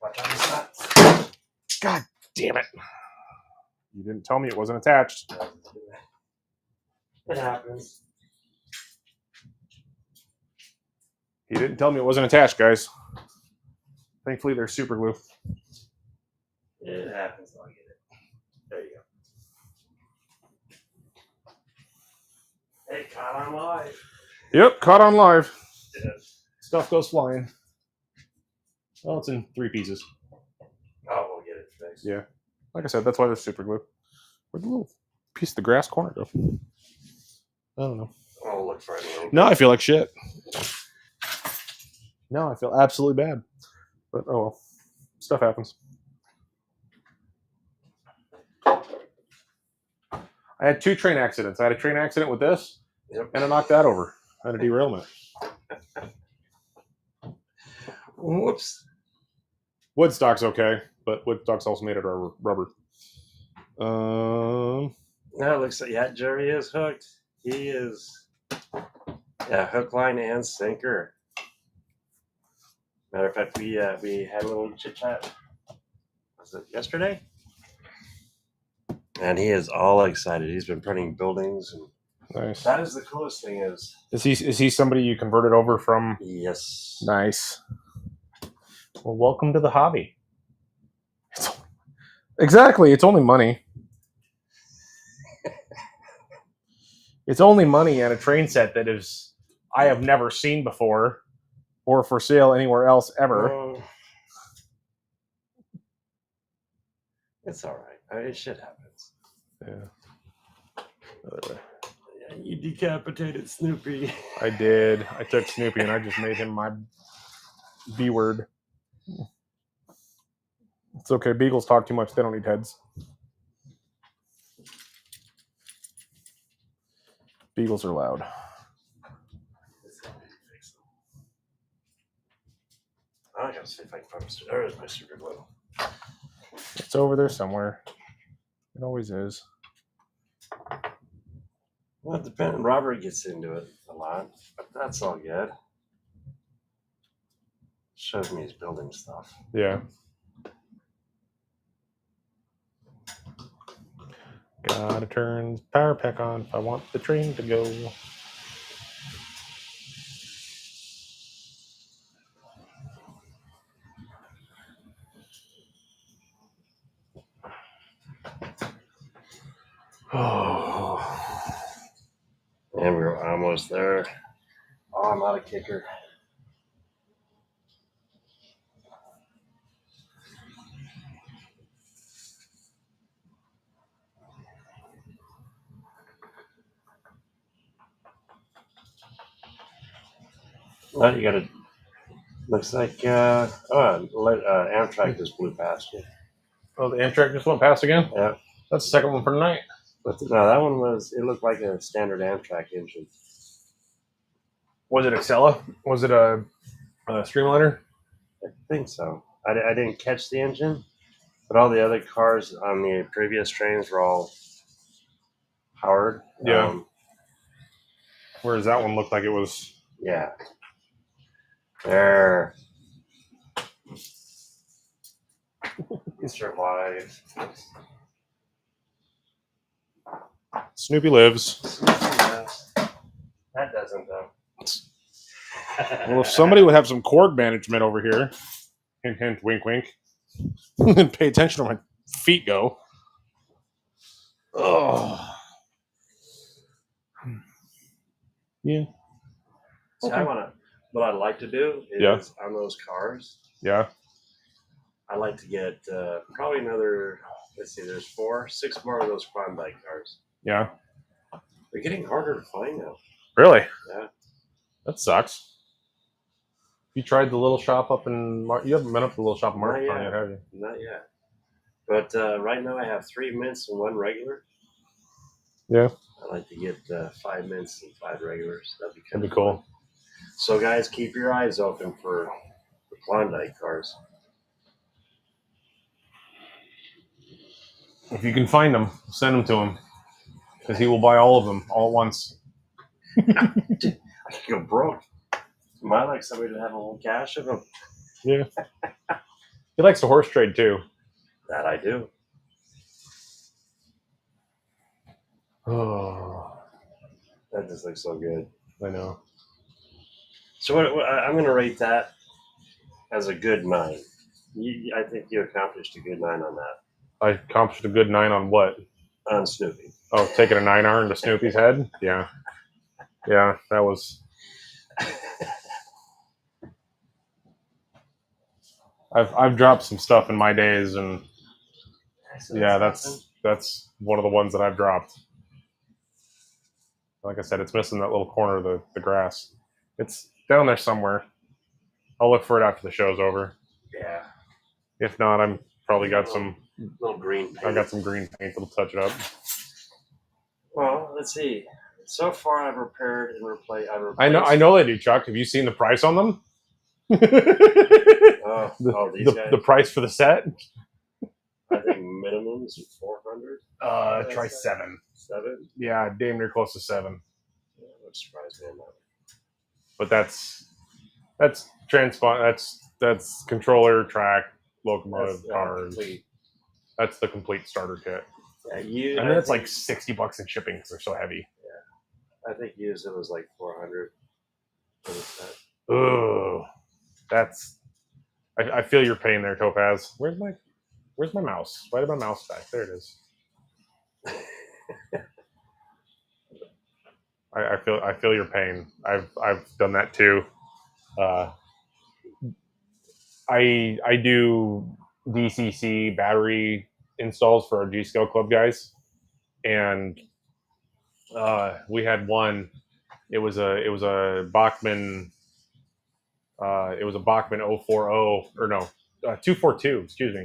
Watch out the nuts. God damn it. You didn't tell me it wasn't attached. It happens. He didn't tell me it wasn't attached, guys. Thankfully, they're super glue. It happens. I'll get it. Caught on live. Yep, caught on live. Yeah. Stuff goes flying. Well, it's in 3 pieces. Oh, we'll get it fixed. Yeah. Like I said, that's why there's super glue. Where'd the little piece of the grass corner go? I don't know. I'll look for it a little Now I feel like shit. Now I feel absolutely bad. But oh well. Stuff happens. I had 2 train accidents. I had a train accident with this, Yep. and I knocked that over. I had a derailment. Whoops. Woodstock's okay, but Woodstock's also made out of rubber. Now it looks like, yeah, Jerry is hooked. He is, yeah, hook, line, and sinker. Matter of fact, we had a little chit chat. Was it yesterday? And he is all excited. He's been printing buildings, and Nice. that is the coolest thing. Is he somebody you converted over from? yes. Nice. Well, welcome to the hobby. Exactly. It's only money. It's only money and a train set that is I have never seen before or for sale anywhere else ever. Oh. It's all right. I mean, shit happens. Yeah. Yeah, you decapitated Snoopy. I did. I took Snoopy and I just made him my B word. It's okay. Beagles talk too much. They don't need heads. Beagles are loud. I gotta see if I can find Mr. There is my super glue. It's over there somewhere. It always is. Well, it depends. Robert gets into it a lot, but that's all good. Shows me his building stuff. Yeah. Gotta turn the power pack on if I want the train to go. Oh. And we're almost there. Oh, I'm not a kicker. Well, you gotta. Looks like Amtrak just blew past you. Oh, the Amtrak just went past again? Yeah. That's the second one for tonight. But no, that one was. It looked like a standard Amtrak engine. Was it Excella? Was it a Streamliner? I think so. I didn't catch the engine, but all the other cars on the previous trains were all powered. Yeah. Whereas that one looked like it was. Yeah. There. He survived. Snoopy lives. That doesn't though. Well, if somebody would have some cord management over here, hint, hint, wink, wink, and pay attention to where my feet go. Oh. Yeah. See, Okay. what I'd like to do is Yeah. on those cars, Yeah. I'd like to get probably another, let's see, there's 6 more of those Klondike cars. Yeah. They're getting harder to find now. Really? Yeah. That sucks. You tried the little shop up in you haven't been up to the little shop in Martin yet, have you? Not yet. But right now I have 3 mints and 1 regular. Yeah. I'd like to get 5 mints and 5 regulars. That'd be cool. Fun. So guys, keep your eyes open for the Klondike cars. If you can find them, send them to him, because he will buy all of them all at once. I could go broke. Am I like somebody to have a little cash of them? Yeah. He likes to horse trade too. That I do. Oh, That just looks so good. I know. So I'm going to rate that as a good 9. I think you accomplished a good 9 on that. I accomplished a good 9 on what? On Snoopy. Oh, taking a 9 iron to Snoopy's head? Yeah. Yeah, that was. I've dropped some stuff in my days, and yeah, that's one of the ones that I've dropped. Like I said, it's missing that little corner of the grass. It's down there somewhere. I'll look for it after the show's over. Yeah. If not, I'm probably got some little green paint. I've got some green paint that'll touch it up. Well, let's see. So far, I've repaired and replaced. I know they do, Chuck. Have you seen the price on them? These guys. The price for the set? I think minimum is 400. Try 7. 7? Yeah, damn near close to 7. Yeah, that surprised me on that. But that's that's controller, track, locomotive, cars. Complete. That's the complete starter kit. Yeah, and then it's like $60 in shipping because they're so heavy. Yeah, I think used it was like 400 for the set. Ugh, that's. I feel your pain there, Topaz. Where's my mouse? Why did my mouse die? There it is. I feel your pain. I've done that too. I do DCC battery installs for our G Scale Club guys, and we had one. It was a Bachmann. It was a Bachmann 040 or no 242. Excuse me.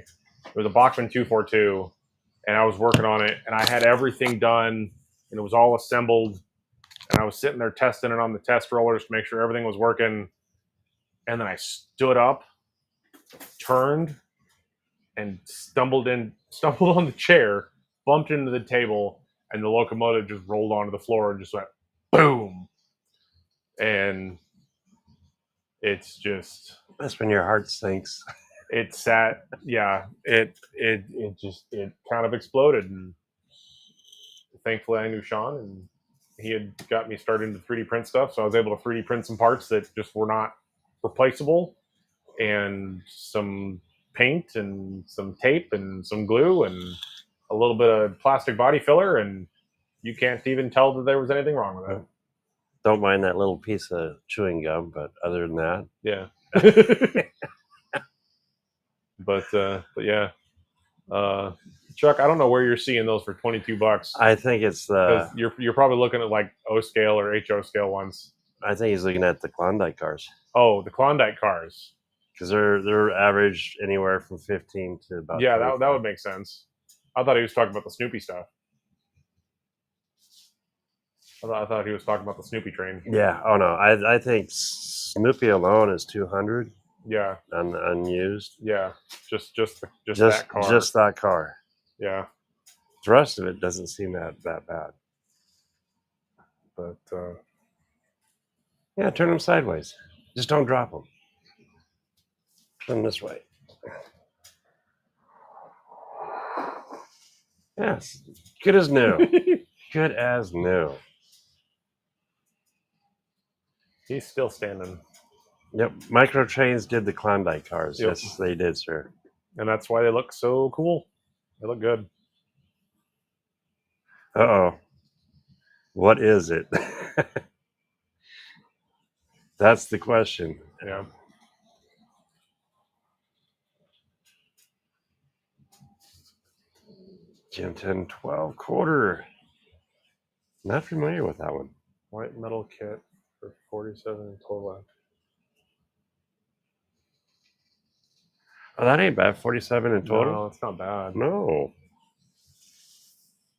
It was a Bachmann 242, and I was working on it, and I had everything done, and it was all assembled, and I was sitting there testing it on the test rollers to make sure everything was working, and then I stood up, turned, and stumbled on the chair, bumped into the table, and the locomotive just rolled onto the floor and just went boom. And it's just, that's when your heart sinks. It sat, yeah. It kind of exploded, and thankfully I knew Sean, and he had got me started into 3D print stuff, so I was able to 3D print some parts that just were not replaceable, and some paint and some tape and some glue and a little bit of plastic body filler, and you can't even tell that there was anything wrong with it. Don't mind that little piece of chewing gum, but other than that, yeah. but yeah, Chuck, I don't know where you're seeing those for $22. I think it's the. You're probably looking at like O scale or HO scale ones. I think he's looking at the Klondike cars. Oh, the Klondike cars. Because they're average anywhere from 15 to about. Yeah, that would make sense. I thought he was talking about the Snoopy stuff. I thought he was talking about the Snoopy train. Yeah. Oh no, I think Snoopy alone is 200. Yeah. Unused. Yeah. Just that car. Just that car. Yeah. The rest of it doesn't seem that bad. But yeah, turn them sideways. Just don't drop them. Turn them this way. Yes. Good as new. Good as new. He's still standing. Yep. Micro Trains did the Klondike cars. Yep. Yes, they did, sir. And that's why they look so cool. They look good. Uh-oh. What is it? That's the question. Yeah. Gen 10 12 quarter. Not familiar with that one. White metal kit for 47 in total. Oh, that ain't bad. 47 in total? No, it's not bad. No.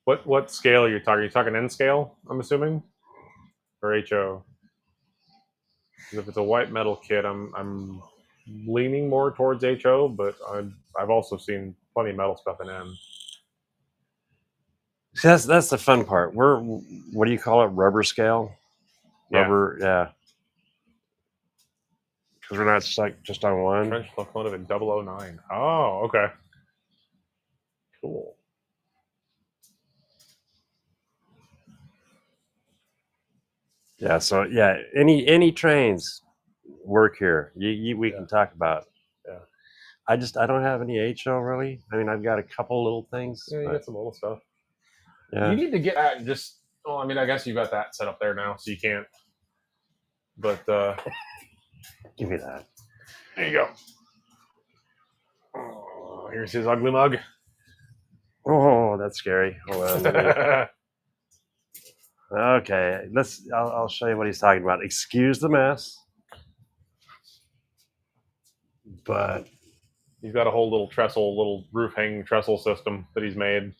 What scale are you talking? Are you talking N scale, I'm assuming? Or HO? If it's a white metal kit, I'm leaning more towards HO, but I've also seen plenty of metal stuff in N. See, that's the fun part. What do you call it? Rubber scale? Rubber, yeah. Because we're not stuck just on one. French locomotive in 009. Oh, okay. Cool. Yeah, so yeah, any trains work here. We can talk about. Yeah. I don't have any HO really. I mean, I've got a couple little things. Yeah, you got some little stuff. Yeah. You need to get at just Well, I mean, I guess you got that set up there now, so you can't. But Give me that. there you go. Oh, here's his ugly mug. Oh, that's scary. Hold on. Okay, I'll show you what he's talking about. Excuse the mess, but He's got a whole little roof hanging trestle system that he's made,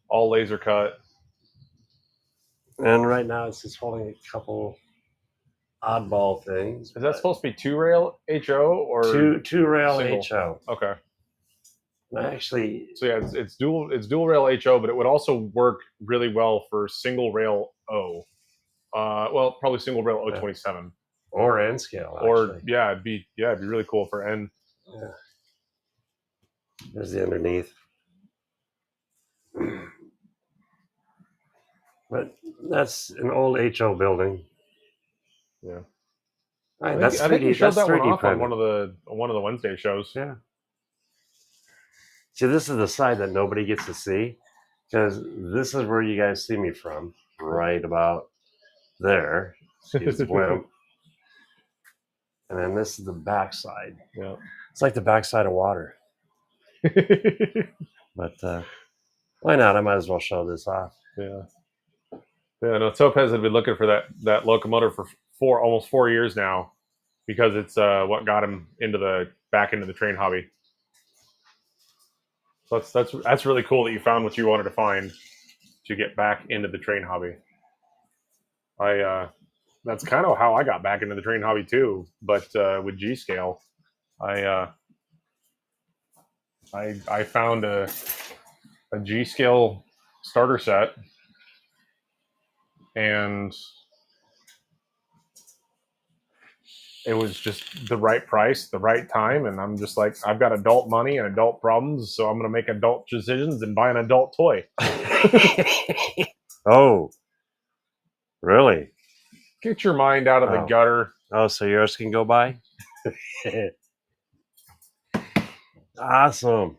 all laser cut. and right now it's just holding a couple oddball things. Is that supposed to be 2-rail HO or two rail single? HO? Okay. Actually, So yeah, it's dual rail HO, but it would also work really well for single rail O. Well, probably single rail O27 or N scale. or Actually. it'd be really cool for N. Yeah. There's the underneath. But that's an old HO building. Yeah. Right, I think you showed that one off on printed. one of the Wednesday shows. Yeah. See, this is the side that nobody gets to see, because this is where you guys see me from, right about there. Excuse the blimp. And then this is the back side. Yeah. It's like the backside of water. But why not? I might as well show this off. Yeah. Yeah, no, Topaz had been looking for that locomotive for almost 4 years now, because it's what got him back into the train hobby. So that's really cool that you found what you wanted to find to get back into the train hobby. That's kind of how I got back into the train hobby too, but with G scale, I found a G scale starter set, and it was just the right price, the right time, and I'm just like, I've got adult money and adult problems, so I'm going to make adult decisions and buy an adult toy. Oh, really? Get your mind out of the gutter. Oh, so yours can go by? Awesome.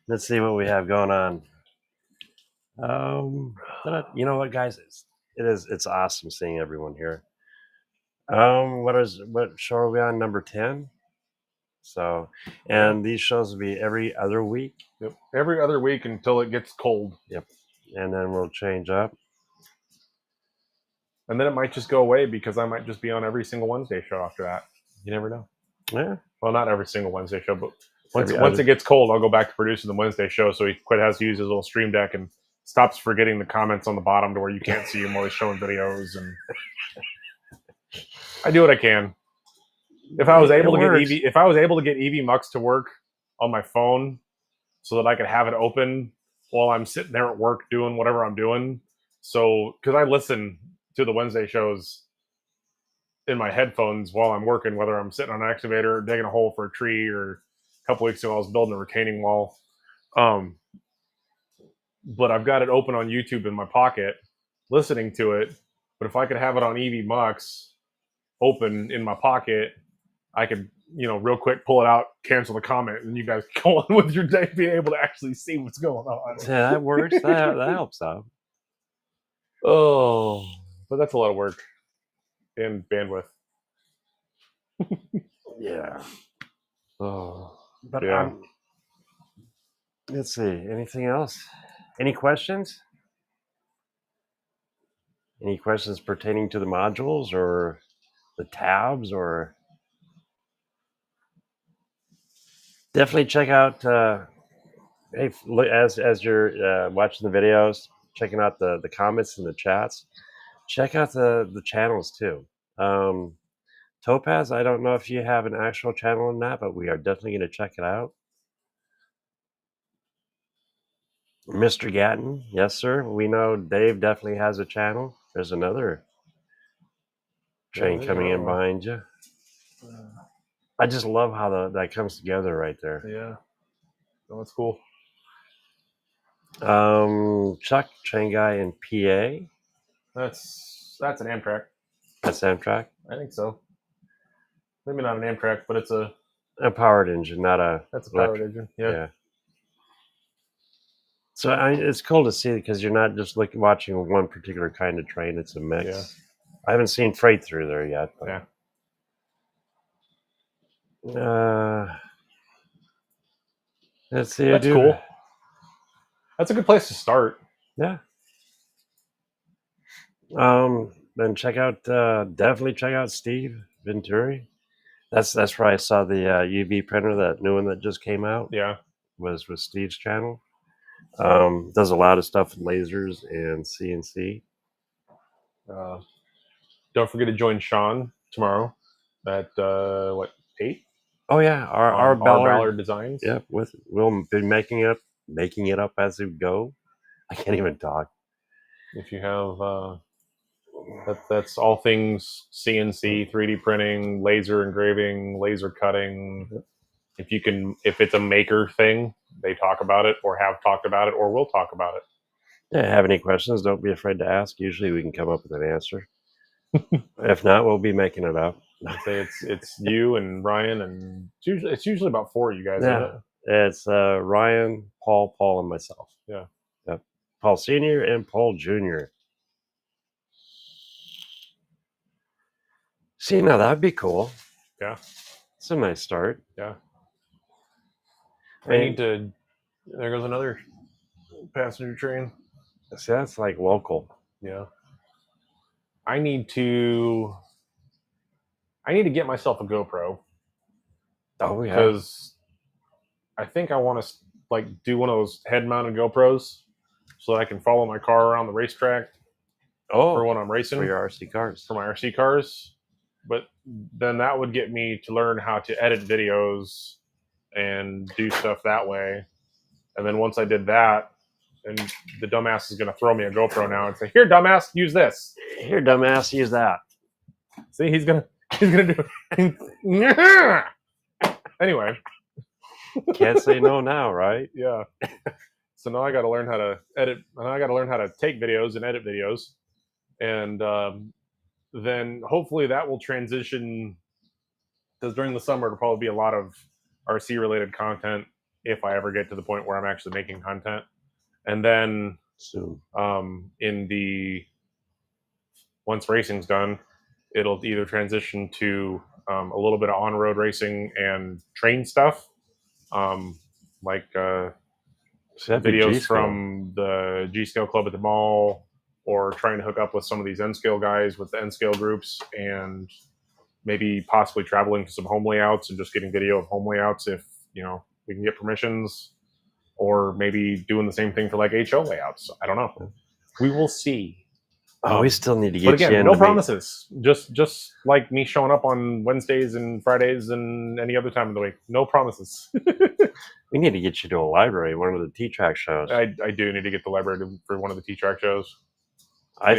Let's see what we have going on. You know what, guys? It's awesome seeing everyone here. What show are we on? Number 10. So, and these shows will be every other week. Yep. Every other week until it gets cold. Yep. And then we'll change up. And then it might just go away, because I might just be on every single Wednesday show after that. You never know. Yeah. Well, not every single Wednesday show, but once it gets cold, I'll go back to producing the Wednesday show, so he has to use his little stream deck and stops forgetting the comments on the bottom to where you can't see him while he's showing videos. And I do what I can. If I was able to get EV Mux to work on my phone so that I could have it open while I'm sitting there at work doing whatever I'm doing. So, because I listen to the Wednesday shows in my headphones while I'm working, whether I'm sitting on an excavator or digging a hole for a tree, or a couple weeks ago I was building a retaining wall. But I've got it open on YouTube in my pocket, listening to it. But if I could have it on EV Mux open in my pocket, I could, real quick pull it out, cancel the comment, and you guys go on with your day, being able to actually see what's going on. Yeah, that works. that helps out. Oh, but that's a lot of work and bandwidth. Yeah. Oh, but yeah. Let's see. Anything else? Any questions? Any questions pertaining to the modules or the tabs, or definitely check out. Hey, as you're watching the videos, checking out the comments and the chats, check out the channels too. Topaz, I don't know if you have an actual channel in that, but we are definitely going to check it out. Mr. Gatton, yes, sir. We know Dave definitely has a channel. There's another train coming in behind you. I just love how that comes together right there. Yeah. Oh, that's cool. Chuck, train guy in PA. That's an Amtrak. That's Amtrak? I think so. Maybe not an Amtrak, but it's a powered engine, not a... That's a powered engine, yeah. So it's cool to see because you're not just watching one particular kind of train. It's a mix. Yeah. I haven't seen freight through there yet. But, Yeah. Let's see. That's cool. That's a good place to start. Yeah. Then definitely check out Steve Venturi. That's where I saw the UV printer, that new one that just came out. Yeah. Was with Steve's channel. Does a lot of stuff with lasers and CNC. Don't forget to join Sean tomorrow at 8? Oh yeah, our Ballard Designs. Yep, we'll be making it up as we go. I can't even talk. If you have that's all things CNC, 3D printing, laser engraving, laser cutting. If it's a maker thing, they talk about it or have talked about it or will talk about it. Yeah, have any questions, don't be afraid to ask. Usually we can come up with an answer. If not, we'll be making it up. I'd say it's you and Ryan, and it's usually about 4 of you guys. Yeah, Isn't it? it's Ryan, Paul, and myself. Yeah. Yep. Paul Sr. and Paul Jr. See, now that'd be cool. Yeah. It's a nice start. Yeah. There goes another passenger train. See, that's like local. Yeah. I need to get myself a GoPro. Oh yeah. Because I think I want to do one of those head-mounted GoPros so that I can follow my car around the racetrack. For when I'm racing. For your RC cars. For my RC cars. But then that would get me to learn how to edit videos and do stuff that way. And then once I did that, and the dumbass is going to throw me a GoPro now and say, "Here, dumbass, use this. Here, dumbass, use that." See, he's gonna do it. Anyway. Can't say no now, right? Yeah. So now I got to learn how to edit, and I got to learn how to take videos and edit videos. And then hopefully that will transition, because during the summer it'll probably be a lot of RC related content if I ever get to the point where I'm actually making content. And then soon, once racing's done, it'll either transition to a little bit of on-road racing and train stuff, like videos from the G-Scale Club at the mall, or trying to hook up with some of these N-Scale guys with the N-Scale groups, and maybe possibly traveling to some home layouts and just getting video of home layouts if we can get permissions, or maybe doing the same thing for like HO layouts. I don't know. We will see. We still need to get. But again, no promises. Just like me showing up on Wednesdays and Fridays and any other time of the week. No promises. We need to get you to a library, one of the T-Track shows. I do need to get the library for one of the T-Track shows. I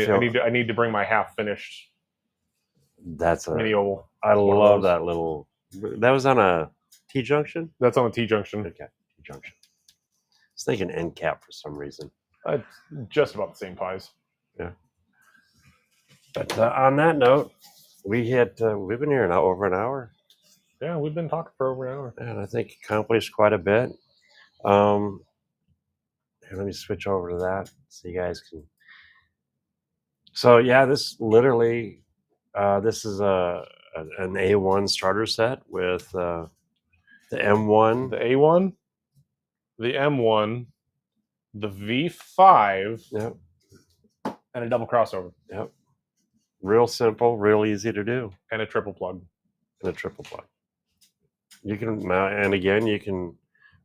need to bring my half finished. That's a mini oval. I love that little. That was on a T junction. That's on a T junction. Okay, T junction. I was thinking end cap for some reason. Just about the same pies. Yeah. But on that note, we've been here now over an hour. Yeah, we've been talking for over an hour, and I think accomplished quite a bit. Let me switch over to that so you guys can. So yeah, this literally, this is an A1 starter set with the M1, the A1, the M1, the V5, yep, and a double crossover. Yep. Real simple, real easy to do, and a triple plug. You can and again you can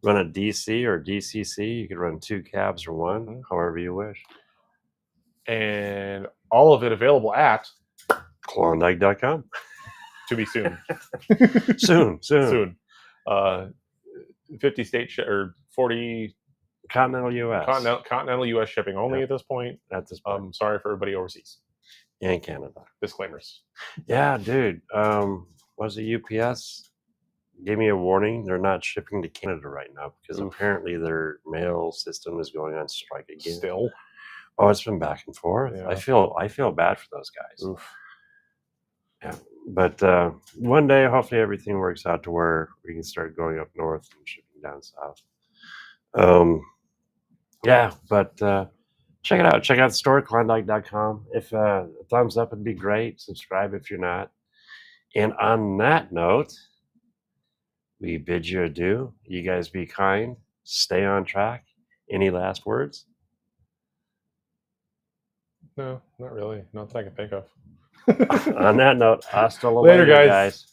run a DC or DCC. You can run 2 cabs or one, however you wish. And all of it available at Klondike.com. To be soon. soon. 50 state or 40 continental US. Continental US shipping only at this point. Sorry for everybody overseas. And Canada. Disclaimers. Yeah, dude. Was it UPS? Gave me a warning. They're not shipping to Canada right now because apparently their mail system is going on strike again. Still? Oh, it's been back and forth. Yeah. I feel bad for those guys. Oof. Yeah. But one day, hopefully, everything works out to where we can start going up north and shipping down south. Yeah, but check it out. Check out the store, klondike.com. If a thumbs up would be great. Subscribe if you're not. And on that note, we bid you adieu. You guys be kind. Stay on track. Any last words? No, not really. Not that I can think of. On that note, hasta la Later, later, guys. guys.